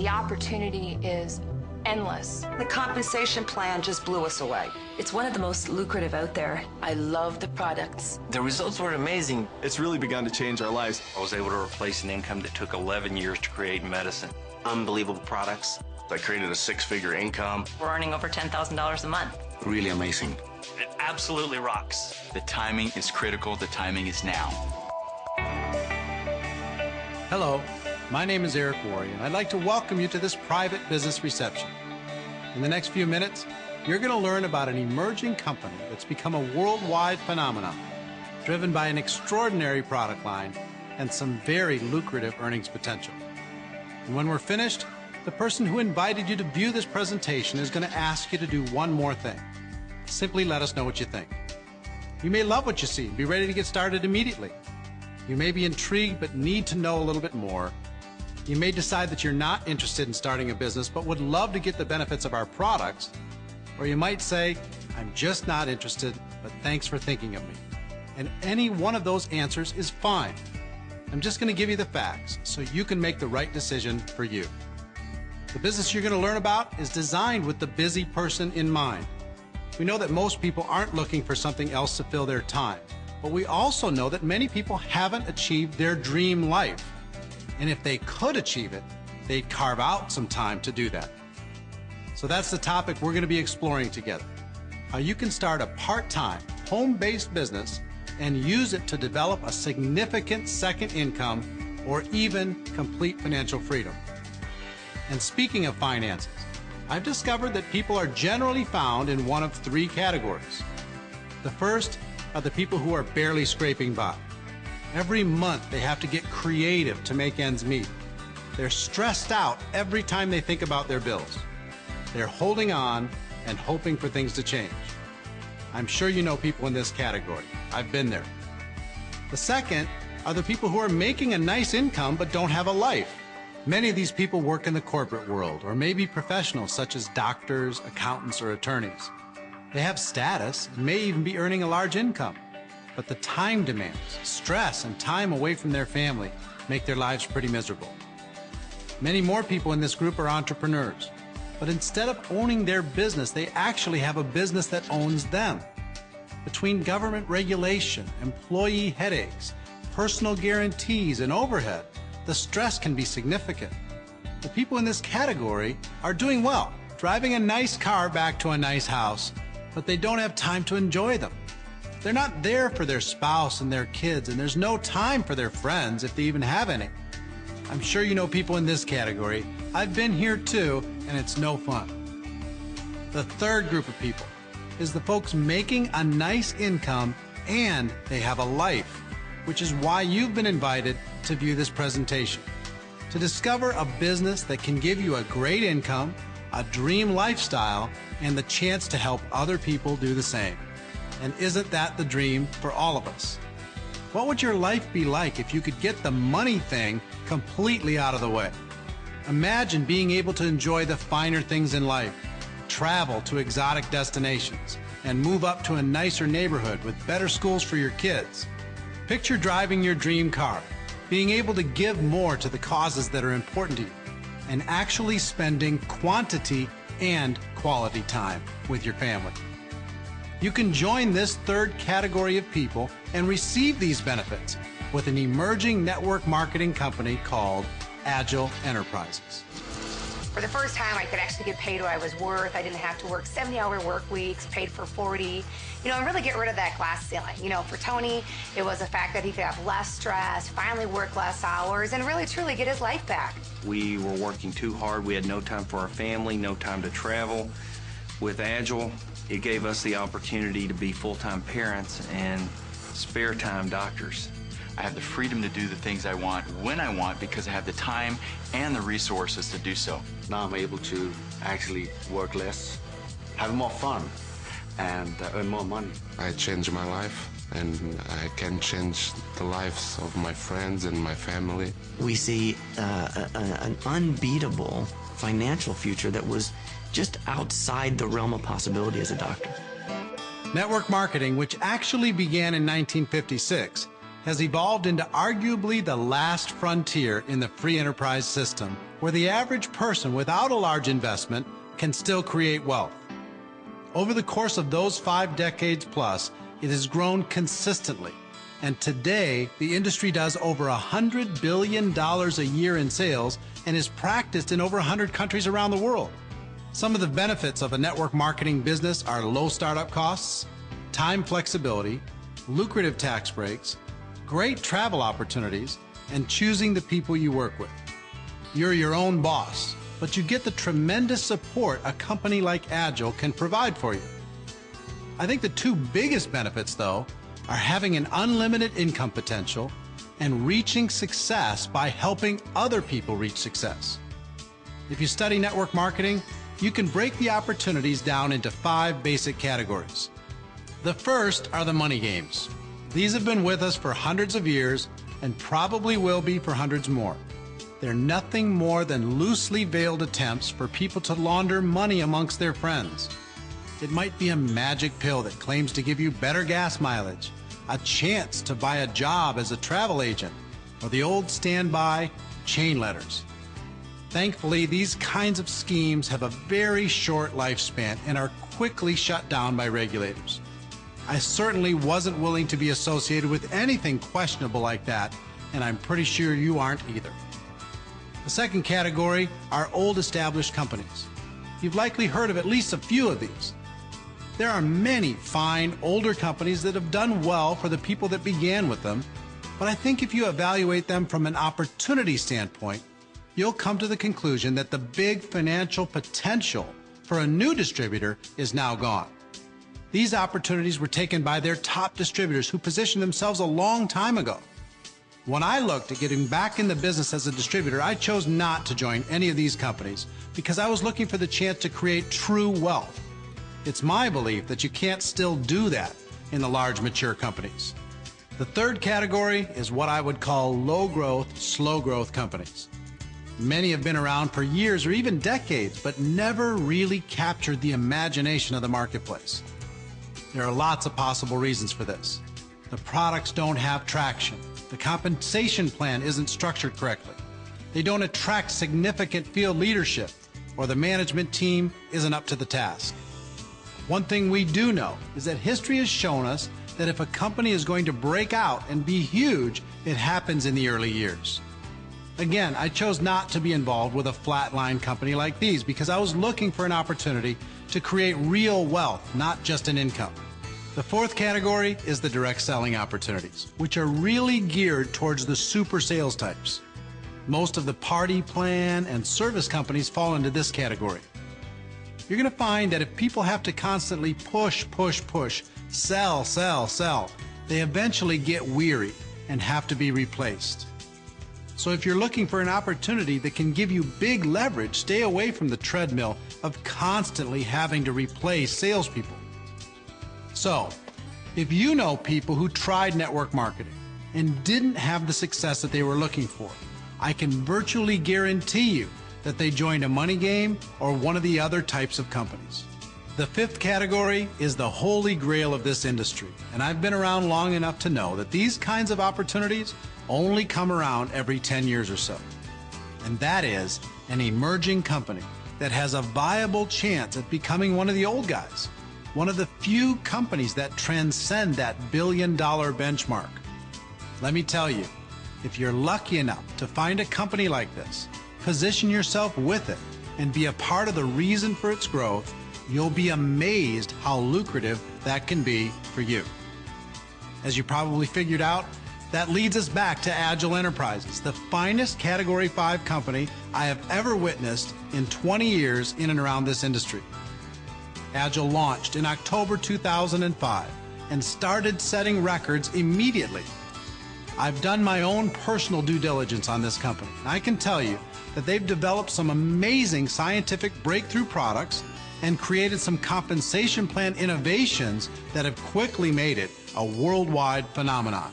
The opportunity is endless. The compensation plan just blew us away. It's one of the most lucrative out there. I love the products. The results were amazing. It's really begun to change our lives. I was able to replace an income that took 11 years to create in medicine. Unbelievable products. I created a six-figure income. We're earning over $10,000 a month. Really amazing. It absolutely rocks. The timing is critical. The timing is now. Hello, my name is Eric Worre, and I'd like to welcome you to this private business reception. In the next few minutes, you're going to learn about an emerging company that's become a worldwide phenomenon, driven by an extraordinary product line and some very lucrative earnings potential. And when we're finished, the person who invited you to view this presentation is going to ask you to do one more thing. Simply let us know what you think. You may love what you see and be ready to get started immediately. You may be intrigued but need to know a little bit more. You may decide that you're not interested in starting a business but would love to get the benefits of our products. Or you might say, I'm just not interested, but thanks for thinking of me. And any one of those answers is fine. I'm just going to give you the facts so you can make the right decision for you. The business you're going to learn about is designed with the busy person in mind. We know that most people aren't looking for something else to fill their time, but we also know that many people haven't achieved their dream life. And if they could achieve it, they'd carve out some time to do that. So that's the topic we're going to be exploring together. How you can start a part-time, home-based business and use it to develop a significant second income or even complete financial freedom. And speaking of finances, I've discovered that people are generally found in one of three categories. The first are the people who are barely scraping by. Every month they have to get creative to make ends meet. They're stressed out every time they think about their bills. They're holding on and hoping for things to change. I'm sure you know people in this category. I've been there. The second are the people who are making a nice income but don't have a life. Many of these people work in the corporate world or may be professionals such as doctors, accountants, or attorneys. They have status and may even be earning a large income, but the time demands, stress, and time away from their family make their lives pretty miserable. Many more people in this group are entrepreneurs, but instead of owning their business, they actually have a business that owns them. Between government regulation, employee headaches, personal guarantees, and overhead, the stress can be significant. The people in this category are doing well, driving a nice car back to a nice house, but they don't have time to enjoy them. They're not there for their spouse and their kids, and there's no time for their friends if they even have any. I'm sure you know people in this category. I've been here too, and it's no fun. The third group of people is the folks making a nice income and they have a life, which is why you've been invited to view this presentation. To discover a business that can give you a great income, a dream lifestyle, and the chance to help other people do the same. And isn't that the dream for all of us? What would your life be like if you could get the money thing completely out of the way? Imagine being able to enjoy the finer things in life, travel to exotic destinations, and move up to a nicer neighborhood with better schools for your kids. Picture driving your dream car, being able to give more to the causes that are important to you, and actually spending quantity and quality time with your family. You can join this third category of people and receive these benefits with an emerging network marketing company called Agel Enterprises. For the first time, I could actually get paid what I was worth. I didn't have to work 70-hour work weeks, paid for 40, and really get rid of that glass ceiling. For Tony, it was the fact that he could have less stress, finally work less hours, and really, truly get his life back. We were working too hard. We had no time for our family, no time to travel. With Agel, it gave us the opportunity to be full-time parents and spare time doctors. I have the freedom to do the things I want when I want because I have the time and the resources to do so. Now I'm able to actually work less, have more fun, and earn more money. I changed my life, and I can change the lives of my friends and my family. We see an unbeatable financial future that was just outside the realm of possibility as a doctor. Network marketing, which actually began in 1956, has evolved into arguably the last frontier in the free enterprise system where the average person without a large investment can still create wealth. Over the course of those 5 decades plus, it has grown consistently. And today, the industry does over $100 billion a year in sales and is practiced in over 100 countries around the world. Some of the benefits of a network marketing business are low startup costs, time flexibility, lucrative tax breaks, great travel opportunities, and choosing the people you work with. You're your own boss, but you get the tremendous support a company like Agel can provide for you. I think the 2 biggest benefits, though, are having an unlimited income potential and reaching success by helping other people reach success. If you study network marketing, you can break the opportunities down into 5 basic categories. The first are the money games. These have been with us for hundreds of years and probably will be for hundreds more. They're nothing more than loosely veiled attempts for people to launder money amongst their friends. It might be a magic pill that claims to give you better gas mileage, a chance to buy a job as a travel agent, or the old standby chain letters. Thankfully, these kinds of schemes have a very short lifespan and are quickly shut down by regulators. I certainly wasn't willing to be associated with anything questionable like that, and I'm pretty sure you aren't either. The second category are old established companies. You've likely heard of at least a few of these. There are many fine older companies that have done well for the people that began with them, but I think if you evaluate them from an opportunity standpoint, you'll come to the conclusion that the big financial potential for a new distributor is now gone. These opportunities were taken by their top distributors who positioned themselves a long time ago. When I looked at getting back in the business as a distributor, I chose not to join any of these companies because I was looking for the chance to create true wealth. It's my belief that you can't still do that in the large, mature companies. The third category is what I would call low-growth, slow-growth companies. Many have been around for years or even decades, but never really captured the imagination of the marketplace. There are lots of possible reasons for this. The products don't have traction. The compensation plan isn't structured correctly. They don't attract significant field leadership, or the management team isn't up to the task. One thing we do know is that history has shown us that if a company is going to break out and be huge, it happens in the early years. Again, I chose not to be involved with a flatline company like these because I was looking for an opportunity to create real wealth, not just an income. The fourth category is the direct selling opportunities, which are really geared towards the super sales types. Most of the party plan and service companies fall into this category. You're going to find that if people have to constantly push, sell, they eventually get weary and have to be replaced. So if you're looking for an opportunity that can give you big leverage, stay away from the treadmill of constantly having to replace salespeople. So, if you know people who tried network marketing and didn't have the success that they were looking for, I can virtually guarantee you that they joined a money game or one of the other types of companies. The fifth category is the holy grail of this industry, and I've been around long enough to know that these kinds of opportunities only come around every 10 years or so. And that is an emerging company that has a viable chance at becoming one of the old guys, one of the few companies that transcend that billion-dollar benchmark. Let me tell you, if you're lucky enough to find a company like this, position yourself with it, and be a part of the reason for its growth, you'll be amazed how lucrative that can be for you. As you probably figured out, that leads us back to Agel Enterprises, the finest Category 5 company I have ever witnessed in 20 years in and around this industry. Agel launched in October 2005 and started setting records immediately. I've done my own personal due diligence on this company, and I can tell you that they've developed some amazing scientific breakthrough products and created some compensation plan innovations that have quickly made it a worldwide phenomenon.